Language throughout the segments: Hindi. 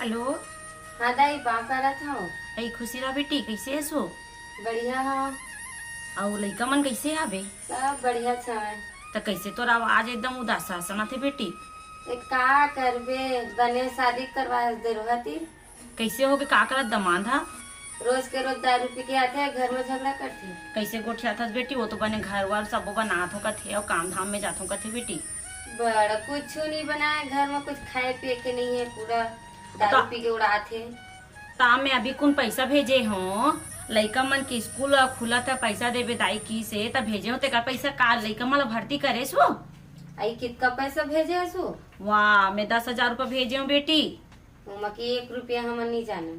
हेलो। हाँ दाई बा करत हूँ। आई खुशी रहा बेटी, कैसे है सो? बढ़िया हो। और लइका मन कैसे आवे? सब बढ़िया छवे। तो कैसे तो आवाज एकदम उदास सा थे बेटी? का करबे, बने शादी करवा दे रहती। कैसे हो गए? का करत दमाद हा? रोज के रोज दारू पी के आते हैं, घर में झगड़ा करते। कैसे गोठिया था बेटी? वो तो बने घर वार सब बनात हो कथे और काम धाम में जात हो कथे बेटी। बड़ा कुछ नहीं बनाए, घर में कुछ खाए पिए के नहीं है, पूरा दारू पी के उड़ाते। ता मैं अभी कौन पैसा भेजे हो लइका मन के स्कूल खुला था, पैसा देवे दाई की से तब भेजे हो। तेका पैसा का लइका मन भर्ती करे सो? आई कितना पैसा भेजे सो? वाह, मैं 10,000 रुपया भेजे हूँ बेटी। मकी 1 रुपया हम नहीं जाने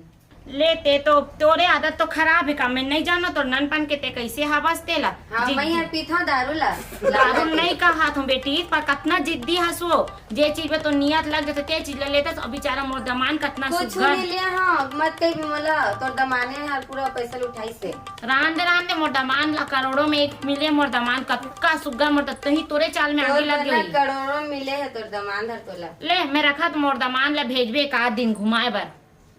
लेते तो तोरे आदत तो खराब है का, मैं नहीं जानो तो ननपन के ते कैसे हवस तेला। हाँ मैं यार पीता दारू ला दारू नहीं कहा तुम बेटी, पर कितना जिद्दी हसो। जे चीज में तो नियत लग जाते ते चीज ले लेते तो बेचारा मोर दमान कितना कुछ नहीं लिया। हाँ मत कही भी मला तो दमाने हर पूरा पैसा उठाई से रांदे मोर दमान ला करोड़ों में एक मिले। मोर दमान कतका सुग्गा मोर तही तोरे चाल में आगे लग गई। करोड़ों मिले है तोर दमान धर तोला। ले मैं रखा तो मोर दमान ला भेजबे का दिन घुमाए बर।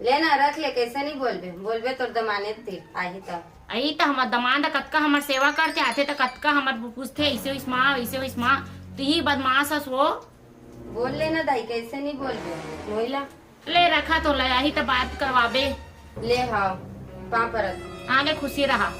लेना रख ले, कैसे नहीं बोलबे तोर दमाने थे आई तब आई तो हमार दमान कतका हमार सेवा करते आते तो कतका हमार पूछते ऐसे इसमा तो ही बदमाश हस वो। बोल लेना दाई, कैसे नहीं बोलबे मोहिला। ले रखा तो ले आई तो बात करवाबे। ले हाँ पापरत आने खुशी रहा।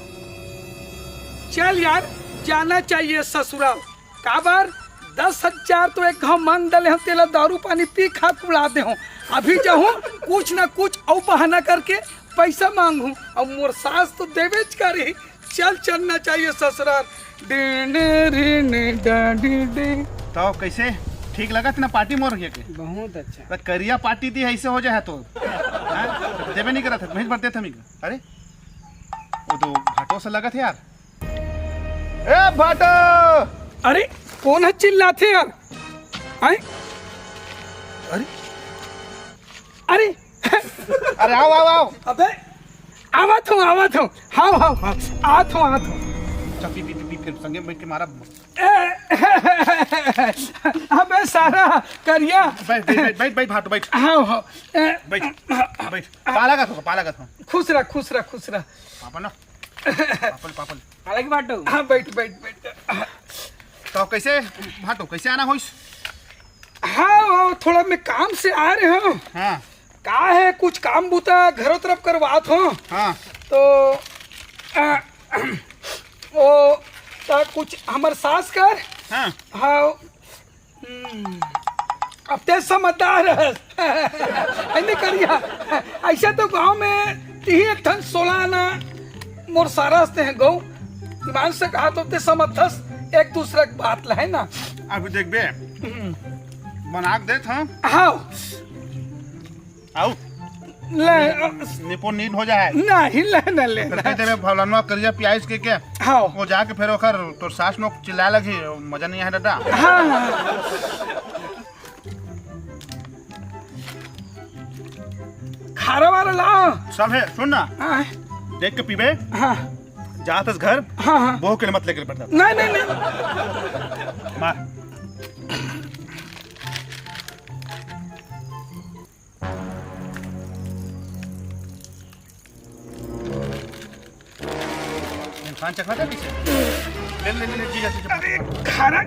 चल यार जाना चाहिए ससुराल का बार। 10,000 तो एक घाव मांग दले हम, तेला दारू पानी पी खा उड़ा दे हूँ। अभी जाऊँ कुछ न कुछ और बहाना करके पैसा मांगू और मोर सास तो देवेज करी। चल चलना चाहिए ससुराल। तो कैसे ठीक लगा ना पार्टी मोर के? बहुत अच्छा। तो करिया पार्टी दी ऐसे हो जाए तो देवे नहीं करा था, भेज पड़ते थे। अरे वो तो भाटो से लगा थे यार। ए भाटो! अरे कौन है चिल्लाते यार? आए अरे अरे अरे आओ आओ आओ। अबे आवत हूँ हाँ आत हूँ चल पी फिर संगे बैठ के मारा। अबे सारा करिया बैठ भाटो बैठ। हाँ बैठ पाला का था। खुश रह पापा ना पापल अलग बाटो। हाँ बैठ तो कैसे भाटो कैसे आना होइस? हाँ थोड़ा मैं काम से आ रहे हो। हाँ का है कुछ काम बूता घरों तरफ करवात हो। हाँ तो वो तो कुछ हमार सास कर। हाँ हाँ अब ते समझदार है नहीं करिया। ऐसा तो गांव में 16 आना मोर सारा से हैं गौ ईमान से कहा तो ते समझस एक दूसरे की बात है ना। अभी देख बे बना के देत हाँ। हाँ आओ ले निपो नींद हो जाए नहीं ले तेरे भलनवा करिया प्याज के क्या। हाँ वो जाके फिर ओकर तो सास नो चिल्ला लगी, मजा नहीं है दादा। हाँ खारा वाला ला सब है सुन ना, हाँ देख के पीबे। हाँ जात घर हाँ बहु के मत लेकर पड़ता नहीं मार। इंसान चखा था पीछे। ले जी जाती खारा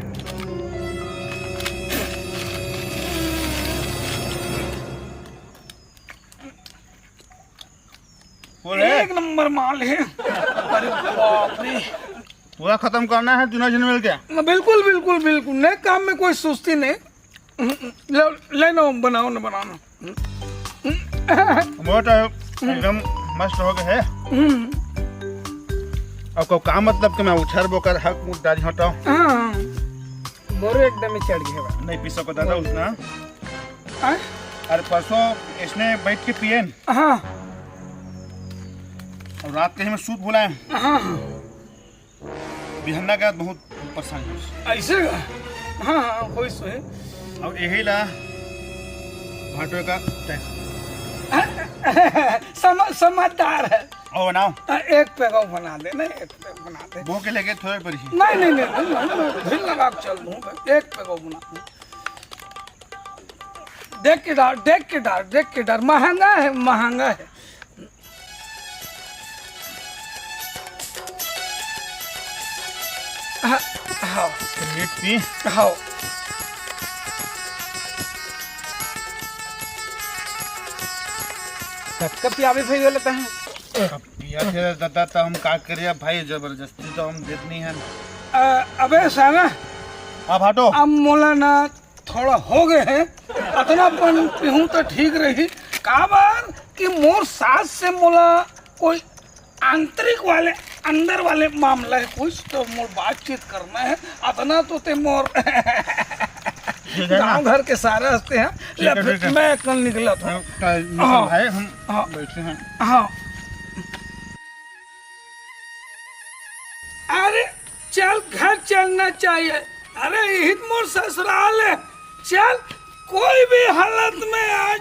एक नंबर माल है। अरे बाप रे पूरा खत्म करना है दुनिया मिल के। बिल्कुल नए काम में कोई सुस्ती नहीं। ले नो बनाओ ना वो तो एकदम मस्त हो गए है। अब को काम मतलब कि मैं उछर बोकर हक मुट डाली हटाओ। हाँ मोरे एकदम ही चढ़ गया नहीं पी सको दादा उसना। हाँ अरे परसों इसने बैठ के पिए हाँ और रात के ही में सूत बुलाए। हाँ बिहन्ना का बहुत परेशान है ऐसे हाँ कोई सो है। और यही ला भाटो का समझदार है। और बनाओ एक पैगो बना दे। नहीं एक पैग बना दे। वो के लेके थोड़े पर ही नहीं भिल लगा के चल दूँ। एक पैगो बना दे। देख के डाल, देख के डाल, देख के डाल। महंगा है, महंगा है। हाँ मीट पी। हाँ कब पियावे भाई हो लेते हैं। अब पिया थे दादा तो हम का करिए भाई, जबरदस्ती तो हम देते हैं। अबे साला हाँ भाटो, अब मोला ना थोड़ा हो गए हैं, अतना पन पीहूं तो ठीक रही। का बार कि मोर सास से मोला कोई आंतरिक वाले अंदर वाले मामला है कुछ, तो मोर बातचीत करना है। अतना तो ते मोर गाँव घर के सारे हंसते हैं। ले फिर मैं कल निकला था। भाई हम हाँ बैठे हैं। हाँ अरे चल घर चलना चाहिए। अरे यही तो मोर ससुराल है। चल कोई भी हालत में आज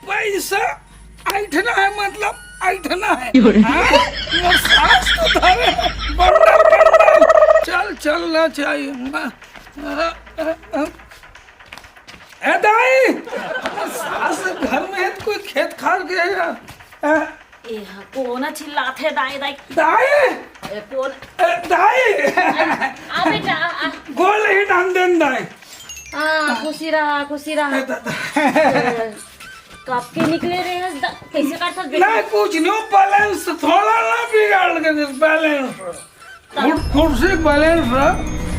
पैसा ऐठना है, मतलब ऐठना है। हाँ? मोर सास तो धरे बंडल बंडल। चल चलना चाहिए। ए दाई, मोर सास घर में है तो कोई खेत खार गया। कौन चिल्लाते दाई दाई दाई कौन दाई आ बेटा आ गोल ही डाल देन दाई। खुशी रहा खुशी रहा। कब के निकले रहे हैं कैसे कर सकते नहीं कुछ नहीं, बैलेंस थोड़ा ना बिगाड़ के दे, बैलेंस कुर्सी बैलेंस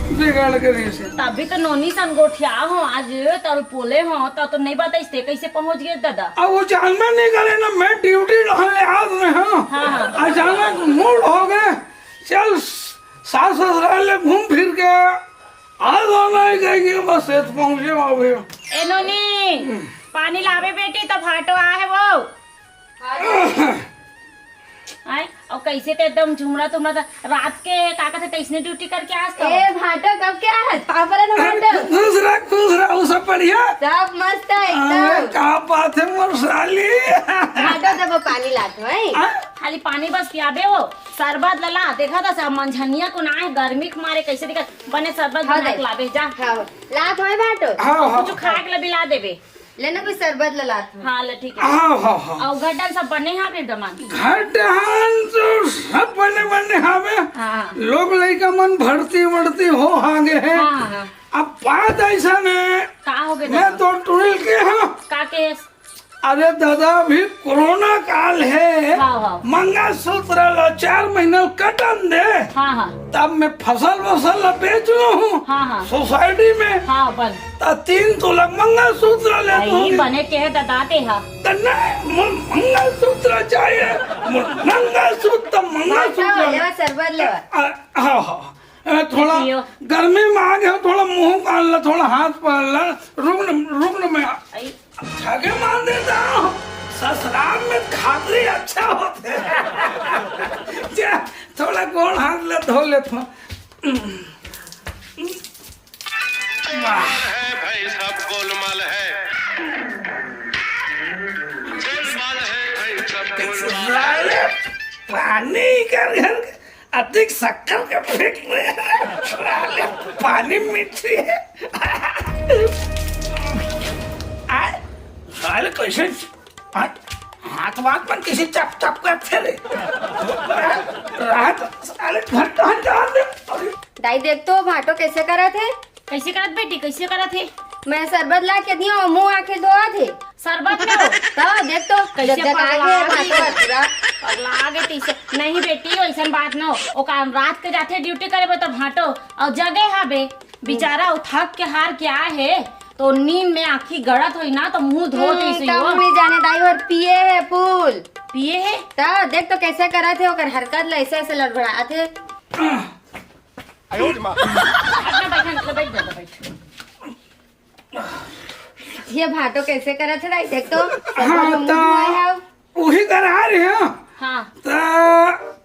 बिगाड़ के दे से। तभी तो नोनी संगोठिया हो आज तर पोले हो तो नहीं बताइए कैसे पहुंच गए दादा। अब वो जान में निकले ना, मैं ड्यूटी रहने आज में हूँ। अचानक मूड हो गए, चल सास ससुराल घूम फिर के आज आना ही कहेगी, बस पहुंचे अभी। ए नोनी पानी लावे बेटी, तो फाटो आए वो आए और कैसे तो एकदम झुमरा तुमरा रात के काका से कैसने ड्यूटी करके आज तो ए भाटो कब क्या है? पापा ना भाटो खुश रहा वो सब बढ़िया, सब मस्त है अरे एकदम। क्या बात है मोर साली। भाटो तब वो पानी लात है। खाली पानी बस पियाबे वो शरबत लला देखा था सब मंझनिया को ना गर्मी के मारे कैसे दिखा बने शरबत बना के लावे जा। हाँ लात है भाटो। हाँ हाँ कुछ खाए के लिए बिला देबे। लेना कोई शरबत लात है। हाँ ले ठीक है। हाँ हाँ हाँ और गड्ढा सब बने हैं आपने दमान। घटान तो सब बने बने हावे। हाँ लोग लड़का मन भर्ती वर्ती हो आगे है। हाँ हाँ अब बात ऐसा ने का हो गए मैं तो टुरिल के हाँ। का केस। अरे दादा अभी कोरोना काल है। हाँ हाँ मंगलसूत्र लो 4 महीना कटन दे, हाँ हाँ तब मैं फसल वसल बेच लो हूँ हाँ हाँ सोसाइटी में। हाँ बन तब 3 तोला मंगलसूत्र ले यही बने के है दादाते हा। मंगलसूत्र चाहिए, मंगलसूत्र मंगलसूत्र। लेवा शरबत लेवा। हाँ हाँ थोड़ा गर्मी में आ गया, थोड़ा मुंह कान ला, थोड़ा हाथ पर ला, रुकन में छागे मान देता हूँ। ससुराल में खातरी अच्छा होते हैं। थोड़ा गोड़ हाथ ले धो ले थो। भाई सब गोलमाल है, गोलमाल है भाई सब गोलमाल है। पानी कर घर अधिक शक्कर के फेंक रहे, पानी मीठी है। साले कैसे हाथ वाथ पर किसी चप चप करते रे रात साले घर डाल दे। दाई देख तो भाटो कैसे करा थे। कैसे करत बेटी कैसे करत है। मैं शरबत ला के दिया और मुंह आंखें धोआ थे। शरबत में हो तो देख तो कैसे जगह आगे पगला भाटो पूरा। पगला गे तीसे नहीं बेटी ऐसा बात न हो। ओ काम रात के जाते ड्यूटी करे तो भाटो और जगह हाबे बेचारा थक के हार के आए है तो नींद में आँखी गड़त हुई ना तो मुंह धो दी तब नहीं जाने दाई और पिए है फूल पिए है। तो देख तो कैसे करा थे ओकर हरकत ला ऐसे ऐसे लड़बड़ा थे। अपना बैठा बैठ जा बैठ। ये भाटो कैसे करा थे दाई देख तो। हाँ तो वही करा रहे हैं। हाँ तो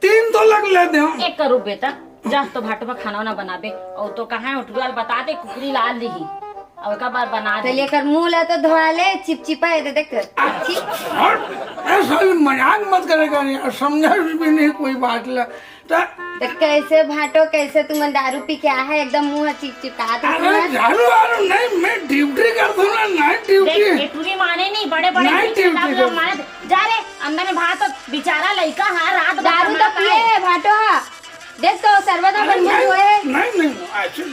3 तो लग ले दे। 1 करो बेटा जा तो भाटो में खाना वाना बनाबे और तो कहाँ उठवाल बता दे कुकरी लाल ली और का बार बना तो दे। लेकर मुंह ला तो धोआ ले चिपचिपा है तो देख और ऐसा मजाक मत करेगा नहीं, समझा भी नहीं कोई बात ला। तो कैसे भाटो कैसे तुम दारू पी के आया है एकदम मुंह चिपचिपा अरे झाड़ू वारू नहीं, मैं ड्यूटी करता हूँ ना, नाइट ड्यूटी। एटूरी माने नहीं, बड़े बड़े नाइट पीछे ड्यूटी लोग माने। जा रे अंदर में भात, बेचारा लड़का है रात भर दारू तो कमाता पिए है। है भाटो। देख तो सर्वदा बन हुए। नहीं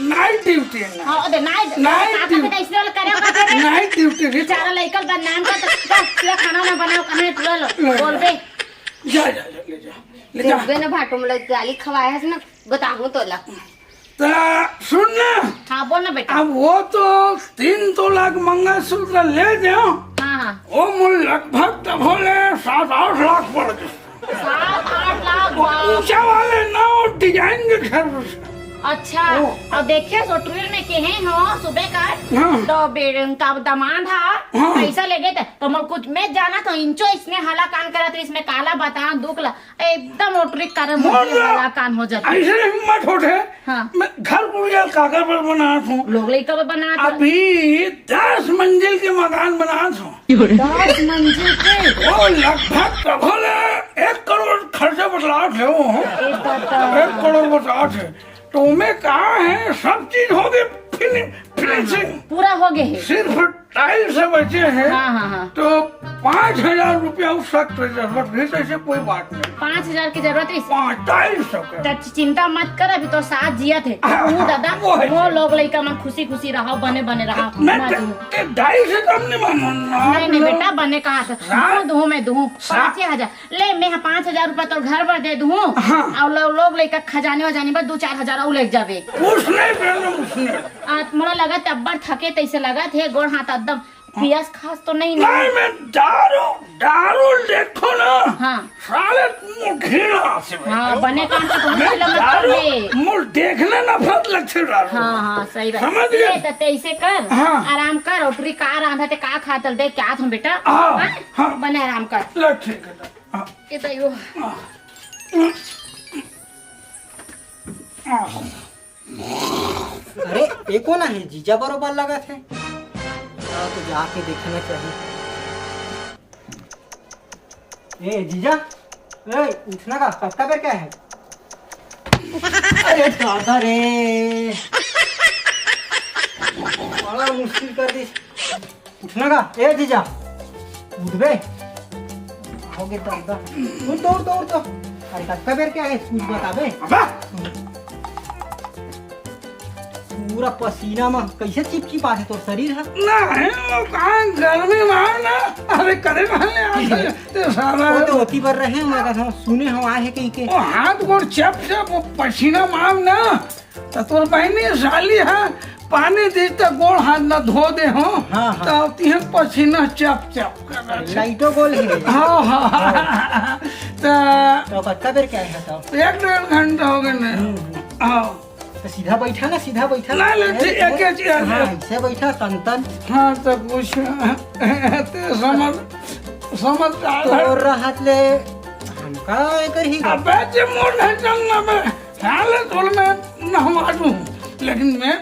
नाइट ड्यूटी है। हाँ दे नाइट नाइट ड्यूटी। इसमें वाला करे नाइट ड्यूटी बेचारा लड़का का नाम का तो खाना ना बनाओ कने लो बोल बे। जा ले जा देखबे ना भाटो मतलब गाली खवाया है ना, बताऊं तो ला। सुन ना, हाँ बोल ना बेटा। अब वो तो 3 तोला मंगलसूत्र ले जाओ, हाँ वो मुझे लगभग तब बोले 7-8 लाख पड़ गए। 7-8 लाख ऊंचा वाले ना, डिजाइन के घर। अच्छा अब देखिए सोटूर में के हैं हो सुबह का हाँ। तो बेरंग का दामाद था हाँ। पैसा ले गए थे तो मैं कुछ मैं जाना तो इंचो इसने हला कान करा तो इसमें काला बता दुखला एकदम ओटरिक कर हला कान हो जाता। ऐसे हिम्मत होते। हाँ। मैं घर पूरा कागज पर बना हूँ, लोग लड़का बना अभी 10 मंजिल के मकान बना हूँ। 10 मंजिल के वो लगभग तब बोले 1 करोड़ खर्चे बतला थे वो। 1 करोड़ बता थे तो मैं कहा है सब चीज हो गई फिनिशिंग, पूरा हो गए है। सिर्फ टाइल से बचे हैं। हाँ। तो 5,000 रुपया उस वक्त जरूरत नहीं, ऐसे कोई बात नहीं। 5,000 की जरूरत है। 5,200 तो चिंता मत कर, अभी तो साथ जिया थे वो दादा वो है। वो लोग लड़का में खुशी खुशी रहो बने रहो। मैं 2.5 से कम नहीं मानूंगा। नहीं बेटा बने कहा था दूँ मैं दूँ 5,000 ले मैं 5,000 रुपया तो घर पर दे दूँ और लोग लेकर खजाने वजाने पर 2-4 हजार और लेके जावे। उसने मोला लगा अब्बर थके तैसे लगा थे गोड़ हाथ एकदम पियास खास तो नहीं नहीं मैं दारू देखो ना। हाँ साले घृणा से हाँ बने काम से तो मैं दारू मुझ देखने नफरत लगती दारू। हाँ सही बात समझ गए? तो ऐसे कर हाँ। आराम कर और का रांधा ते का खातल दे क्या तुम बेटा। हाँ, हाँ। बने आराम कर ले ठीक है। हाँ, ये तो यो अरे ये कौन है? जीजा बरोबर लगा थे तो जाके देखना चाहिए। ए जीजा, ए उठना का पत्ता पर क्या है? अरे दादा रे बड़ा मुश्किल कर दी। उठना का ए जीजा, उठ बे हो गए दादा। उठ तो अरे पत्ता पर क्या है कुछ बता बे। पूरा पसीना में कैसे चिपचिपा है तो शरीर है। नहीं वो कहाँ गर्मी में ना, अरे करे रहने तो सारा वो तो होती पर रहे मैं कहता सुने हम आए हैं कहीं के वो हाथ गोड़ चप वो पसीना मार ना तो तोर बहनी साली है पानी दी तो गोड़ हाथ ना धो दे हो। हाँ। तो तीन पसीना चप कर लाइटो गोल है। हाँ तो पत्ता पर क्या है? तो 1-1.5 घंटा हो गए ना। हाँ तो सीधा बैठा ना ना ले एक ऐसे बैठा तन हाँ तो कुछ समझ तो राहत ले हमका कर ही अबे जे मोर नहीं चलना मैं हाले तोल में ना मालूम लेकिन मैं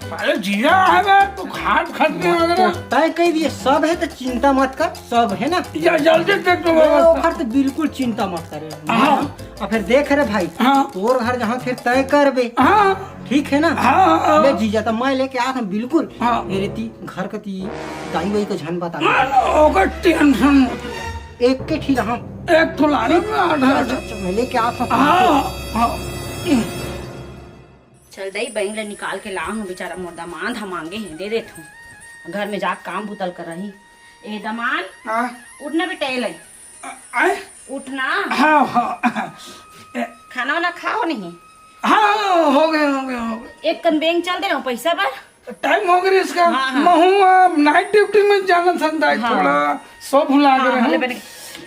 साले जिया है तो खाने वगैरह तय कह दिए सब है तो चिंता मत कर सब है ना या जल्दी देख तो ओखर तो बिल्कुल चिंता मत करे। हाँ। और फिर देख रहे भाई हाँ। तोर घर जहाँ फिर तय कर बे हाँ ठीक है ना। हाँ ले जीजा तो मैं लेके आ बिल्कुल। हाँ। मेरे ती घर का ती दाई वाई को झन बता ओकर टेंशन एक के ठीक हम एक तो लाने में आधा मैं लेके आ हाँ चल दई बैंक ले निकाल के ला हूँ बेचारा मोर दामाद हम मांगे हैं दे देता हूँ घर में जा काम बुतल कर रही। ए दामाद हाँ उठना भी टहल उठना हाँ खाना वाना खाओ नहीं। हाँ हो गए एक कन बैंक चल दे रहा हूँ पैसा पर टाइम हो गया इसका। हाँ, हाँ। मैं हूँ नाइट ड्यूटी में जाना था थोड़ा सब भुला गए।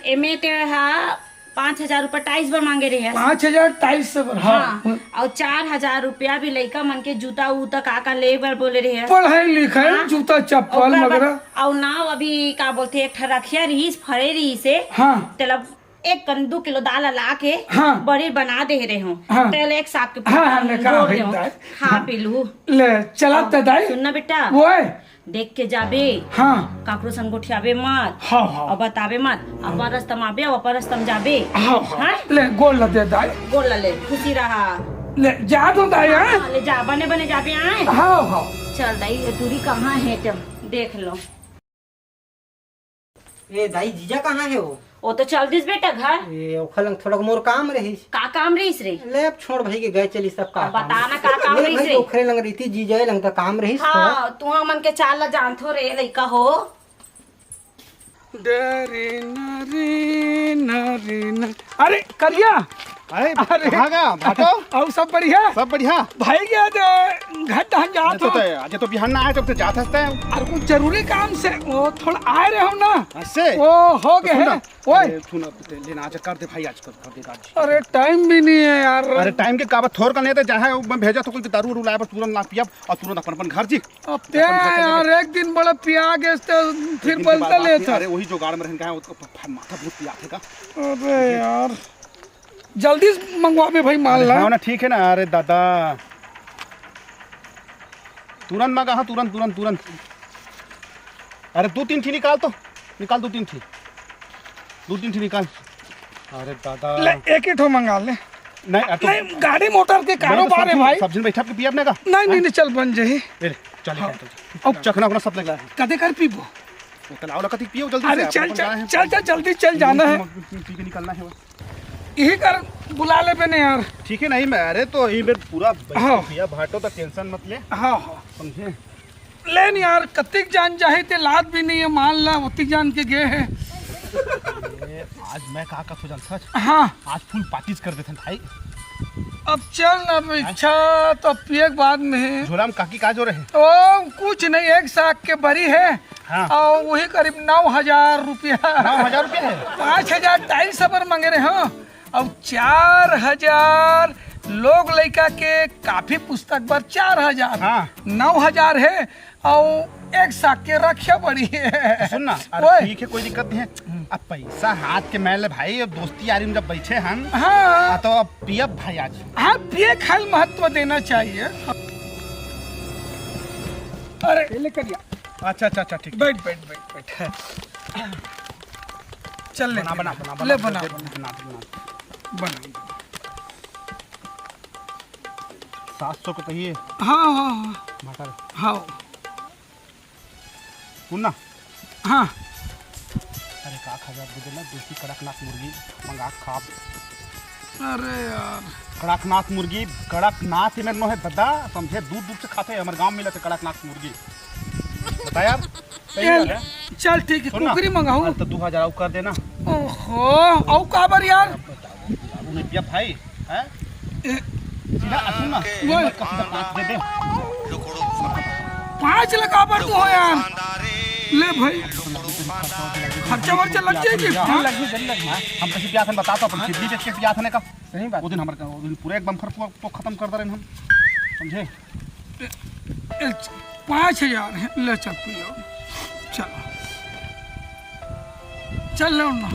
एमे ते हाँ 5,000 रुपया टाइल्स पर मांगे रहे 5,000 टाइल्स से बर हाँ और 4,000 रुपया भी लड़का मन के जूता उता का ले बर बोले रहे पढ़ाई लिखाई हाँ। जूता चप्पल वगैरह और नाव अभी का बोलते एक रखिया रही फरे रही से हाँ तेला 1 2 किलो दाल ला के हाँ। बड़ी बना दे रहे हो हाँ। तेल एक साथ के हाँ, ले का जोड़ भाई दे हो। दाई। खा पी लू ले चला त दाई सुनना बेटा वो है देख के जाबे हाँ काकरो संग गोठियाबे मत हाँ हाँ और बताबे मत अपन रस्तम आबे और अपन रस्तम जाबे हाँ हाँ ले गोल ल दे दाई बोल ले खुशी रहा ले जा दो दाई हाँ ले जा बने बने जाबे आए हाँ हाँ चल दाई ये दूरी कहाँ है तुम देख लो ए दाई जीजा कहाँ है वो तो चल दिस बेटा घर ए ओखलंग थोड़ा मोर काम रही का काम रहीस रे ले अब छोड़ भाई के गए चली सब का अब बता ना का काम रहीस भाई रे ओखरे लंग रही थी जीजा लंग तो काम रही थोड़ा हाँ तू मन के चाल ला जानथो रे लइका हो डरे नरे नरे न अरे करिया अरे अरे। कहाँ गया भाटो? और सब बढ़िया सब बढ़िया। भाई गया घर टहन जा तो आज तो बिहान ना आए जब से जात हंसते हैं। अरे कुछ जरूरी काम से वो थोड़ा आए रहे हो ना ऐसे वो हो गए हैं ओए सुना लेना आज कर दे भाई आज कर दे आज। अरे टाइम भी नहीं है यार अरे टाइम के काबत थोर करने थे चाहे मैं भेजा तो कोई दारू वारू लाया बस तुरंत ना पिया और तुरंत अपन अपन घर जी। अब ते यार एक दिन बड़ा पिया गए तो फिर बोलता ले था अरे वही जुगाड़ में रहने का है उसको माथा बहुत पिया थे का। अरे यार जल्दी मंगवावे भाई माल ला हाँ ना ठीक है ना। अरे दादा तुरंत मंगा। हाँ तुरंत तुरंत तुरंत। अरे 2-3 थी निकाल तो निकाल 2-3 थी 2-3 थी निकाल। अरे दादा ले एक ही ठो मंगा ले नहीं तो नहीं गाड़ी मोटर के कारोबार है भाई सब्जी में बैठा के पिया अपने का। नहीं चल बन जाही चल अब चखना अपना सब लगा कदे कर पीबो तलाव लगा पियो जल्दी अरे से। चल जल्दी चल जाना है पी के निकलना है यही कर बुला ले बने यार ठीक है। नहीं मैं अरे तो यही मेरे पूरा हाँ। भैया भाटो तो टेंशन मत ले हाँ हाँ समझे। लेन यार कतिक जान चाहे ते लाद भी नहीं है मान ला उतिक जान के गए है आज मैं कहा का सोचल सच हाँ आज फुल पार्टीज कर देते भाई। अब चल ना तो इच्छा तो पिए के बाद में है झोला में काकी का जो रहे ओ कुछ नहीं एक साग के बरी है हाँ। और वही करीब 9,000 रुपया 9,000 रुपया है। 5,000 टाइल सबर मांगे रहे हो और 4,000 लोग लड़का के काफी पुस्तक पर 4,000 हाँ। 9,000 है और एक साग के रक्षा बड़ी है सुन ना ओए। अरे ठीक है कोई दिक्कत नहीं है। अब पैसा हाथ के मैल भाई अब दोस्ती यारी में जब बैठे हम हाँ तो अब पियब भाई आज। हाँ पिए खाल महत्व देना चाहिए अरे ले करिया अच्छा ठीक बैठ चल ले बना ले बना बना 700 को कहिए हाँ मटर हाँ पुन्ना। हाँ अरे का खा जा देना देसी कड़कनाथ मुर्गी मंगा खा। अरे यार कड़कनाथ मुर्गी कड़कनाथ में नो है दादा समझे दूर से खाते हैं हमारे गांव में मिलते कड़कनाथ मुर्गी बता यार सही बात है। चल ठीक है कुकरी मंगाऊं तो 2,000 और कर देना। ओहो औ काबर यार दारू नहीं पिया भाई हैं सीधा सुन ना वो दे दे 5 लगा पर तू हो यार ले भाई खर्चा वर्चा लग जाएगी हाँ लगी जल्दी लगी। हम कहीं पिया था बता तो अपन सिद्धि बेच के पिया था ने का सही बात। वो दिन हमारे वो दिन पूरे एक बम्फर तो खत्म कर दे रहे हम समझे। 5,000 है ले चल पियो चल ले ना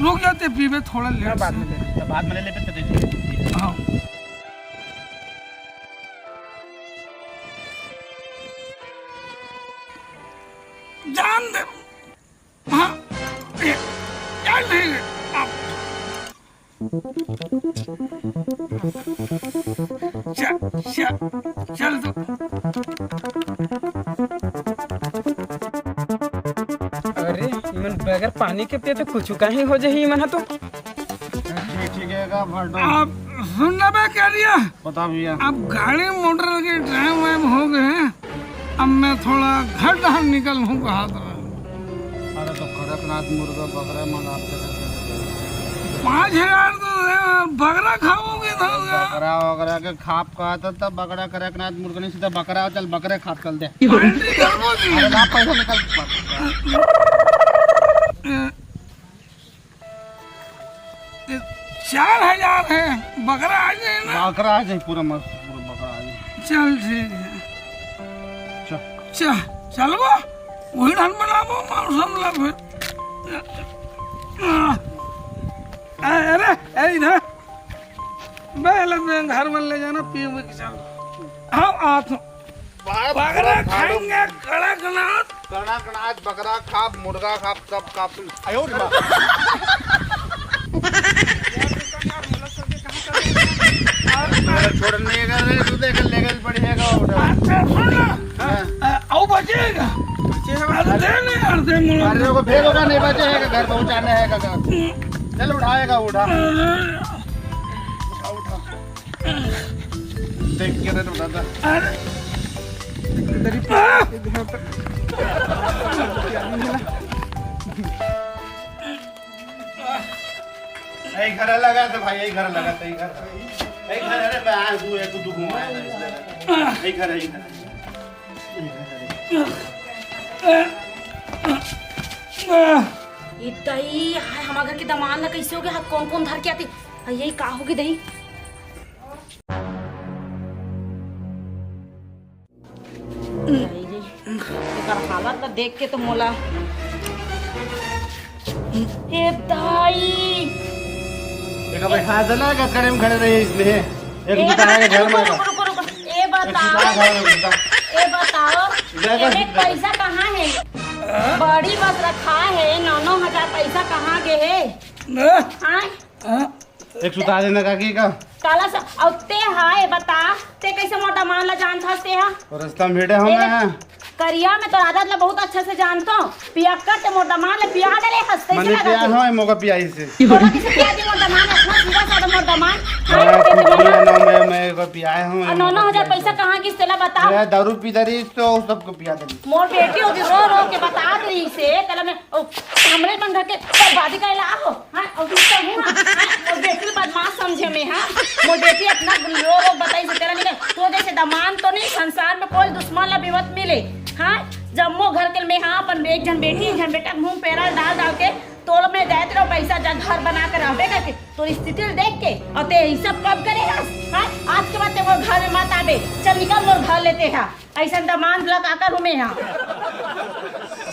रुक जाते पीवे थोड़ा ले बाद में ले लेते देख। हाँ जान दे हाँ यार नहीं चल तो अरे इमन बगैर पानी के पिए तो कुछ कहीं हो जाही इमन तो ठीक है का भाटो अब सुनना बे क्या दिया बता भैया। अब गाड़ी मोटर के टाइम वाइम हो गए हैं अब मैं थोड़ा घर बाहर निकल हूँ कहा था। अरे तो कड़कनाथ मुर्गा बकरा मंगाते 5,000 तो बकरा खाओगे तो बकरा वगैरह के खाप कहा था तब बकरा कड़कनाथ मुर्गा नहीं सीधा बकरा चल बकरे खाप चल दे। अरे ना पैसा निकल 4,000 है बकरा आ जाए ना बकरा आ जाए पूरा मस्त पूरा बकरा आ जाए। चल ठीक है चल चलो वही ढंग बनाबो मौसम ला फिर अरे ए इधर बेल घर में ले जाना पी के चल। हाँ आठ बकरा खाएंगे कड़कनाथ कड़कनाथ बकरा खाप मुर्गा खाप सब खाप। आयो रे बाप। छोड़ने का रे तू देख लेगल पड़ेगा आओ बचेगा अर्धे मुला अरे को फेंकोगा नहीं बचेगा घर पहुंचाने है का चल उठाएगा उठा उठा देख के रे दादा यही घर लगा तो भाई यही घर लगा तो यही घर अरे मैं आ तू एक तू घुमाया था इसलिए यही घर ये दही हाय हमारे घर के दामाद ला कैसे हो गया हाथ कौन कौन धर के आती यही का होगी दही। हालत तो देख के तो मोला हे दाई एक बैठा देना का खड़े में खड़े रहे इसलिए एक बताया के घर में ए बताओ ये पैसा कहाँ है? बड़ी बस रखा है 9,000 पैसा कहाँ गए है? एक सुता देना काकी का काला सा और ते हाय बता ते कैसे मोटा मान ला जानता ते हा और रास्ता में भेड़े हम करिया में तो आदत ला बहुत अच्छे से जानता हूँ पियक्कर ते मोटा मान ले पिया डाले हंसते से मैंने पिया हो मौका पियाई से थोड़ा किसी पिया दी मोटा मान इतना सीधा साधा मोटा मान मैं को पियाया हूं 9,000 पैसा कहाँ की तेला बता मैं दारू पी दरी तो सबको पिया दरी मोर बेटी होगी रो रो के बता रही से तेला में हमरे बंधा के बर्बादी का ला हो हां और तू तो हूं मोर बेटी बदमाश समझे में हां मोर बेटी अपना रो रो बताई से तेरा नहीं तो जैसे दमान तो नहीं संसार में कोई दुश्मन ला बिवत मिले हाँ जम्मो घर के में हाँ अपन एक जन बेटी जन बेटा मुंह पैरा डाल डाल के तोड़ में देते रहो पैसा जब घर बना कर रहबे करके तो स्थिति देख के और ते ये सब कब करेगा हाँ आज के बाद ते वो घर में मत आबे चल निकल मोर घर लेते हैं ऐसा दमान लगा कर रूमे यहाँ।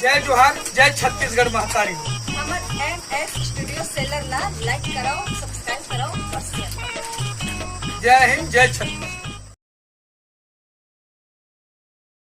जय जोहार जय छत्तीसगढ़ महतारी। हमर MS स्टूडियो सेलर ला लाइक कराओ सब्सक्राइब कराओ और शेयर। जय हिंद जय छत्तीसगढ़।